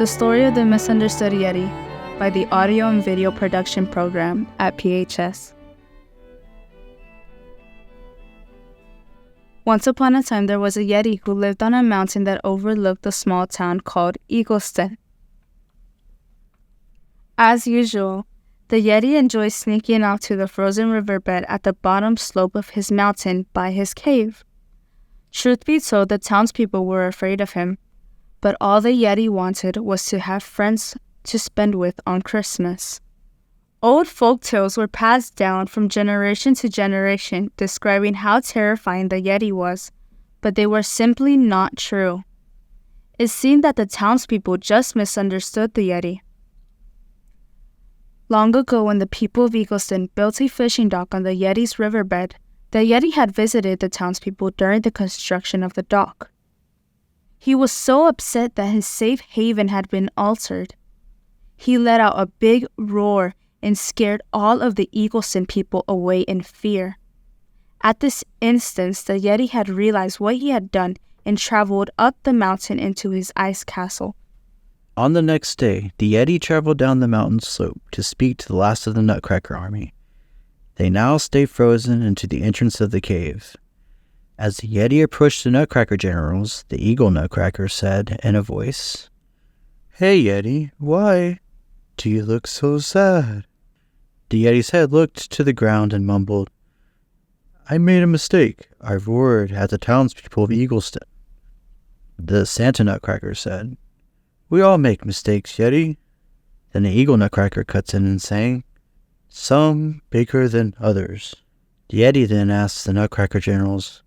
The Story of the Misunderstood Yeti by the Audio and Video Production Program at PHS. Once upon a time, there was a Yeti who lived on a mountain that overlooked the small town called Eagleston. As usual, the Yeti enjoyed sneaking off to the frozen riverbed at the bottom slope of his mountain by his cave. Truth be told, the townspeople were afraid of him, but all the Yeti wanted was to have friends to spend with on Christmas. Old folk tales were passed down from generation to generation describing how terrifying the Yeti was, but they were simply not true. It seemed that the townspeople just misunderstood the Yeti. Long ago, when the people of Eagleston built a fishing dock on the Yeti's riverbed, the Yeti had visited the townspeople during the construction of the dock. He was so upset that his safe haven had been altered. He let out a big roar and scared all of the Eagleston people away in fear. At this instant, the Yeti had realized what he had done and traveled up the mountain into his ice castle. On the next day, the Yeti traveled down the mountain slope to speak to the last of the Nutcracker army. They now stayed frozen into the entrance of the cave. As the Yeti approached the Nutcracker generals, the Eagle Nutcracker said in a voice, "Hey Yeti, why do you look so sad?" The Yeti's head looked to the ground and mumbled, "I made a mistake. I roared at the townspeople of Eagleston." The Santa Nutcracker said, "We all make mistakes, Yeti." Then the Eagle Nutcracker cuts in and sang, "Some bigger than others." The Yeti then asks the Nutcracker generals,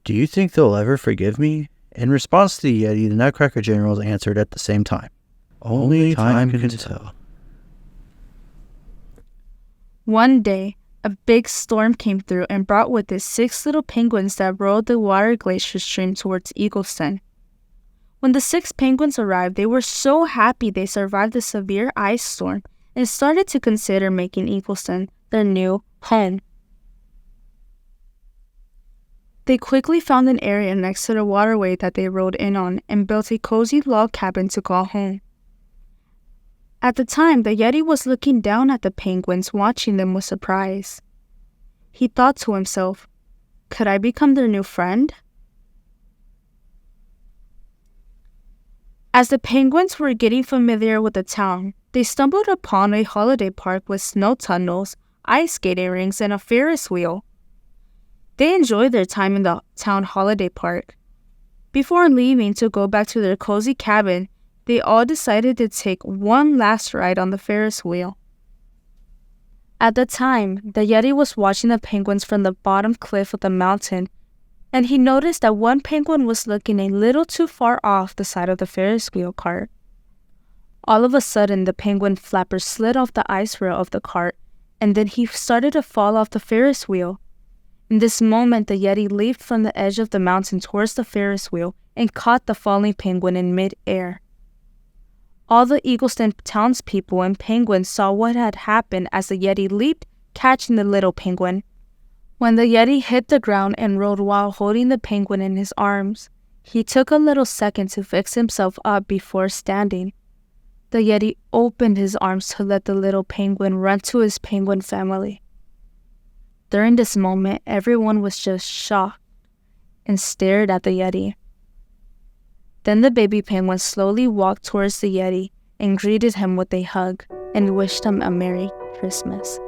"Do you think they'll ever forgive me?" In response to the Yeti, the Nutcracker generals answered at the same time, "Only time can tell." One day, a big storm came through and brought with it 6 little penguins that rode the water glacier stream towards Eagleston. When the 6 penguins arrived, they were so happy they survived the severe ice storm and started to consider making Eagleston their new home. They quickly found an area next to the waterway that they rode in on and built a cozy log cabin to call home. At the time, the Yeti was looking down at the penguins, watching them with surprise. He thought to himself, "Could I become their new friend?" As the penguins were getting familiar with the town, they stumbled upon a holiday park with snow tunnels, ice skating rinks, and a Ferris wheel. They enjoyed their time in the town holiday park. Before leaving to go back to their cozy cabin, they all decided to take one last ride on the Ferris wheel. At the time, the Yeti was watching the penguins from the bottom cliff of the mountain, and he noticed that one penguin was looking a little too far off the side of the Ferris wheel cart. All of a sudden, the penguin flapper slid off the ice rail of the cart, and then he started to fall off the Ferris wheel. In this moment, the Yeti leaped from the edge of the mountain towards the Ferris wheel and caught the falling penguin in mid-air. All the Eagleston townspeople and penguins saw what had happened as the Yeti leaped, catching the little penguin. When the Yeti hit the ground and rolled while holding the penguin in his arms, he took a little second to fix himself up before standing. The Yeti opened his arms to let the little penguin run to his penguin family. During this moment, everyone was just shocked and stared at the Yeti. Then the baby penguin slowly walked towards the Yeti and greeted him with a hug and wished him a Merry Christmas.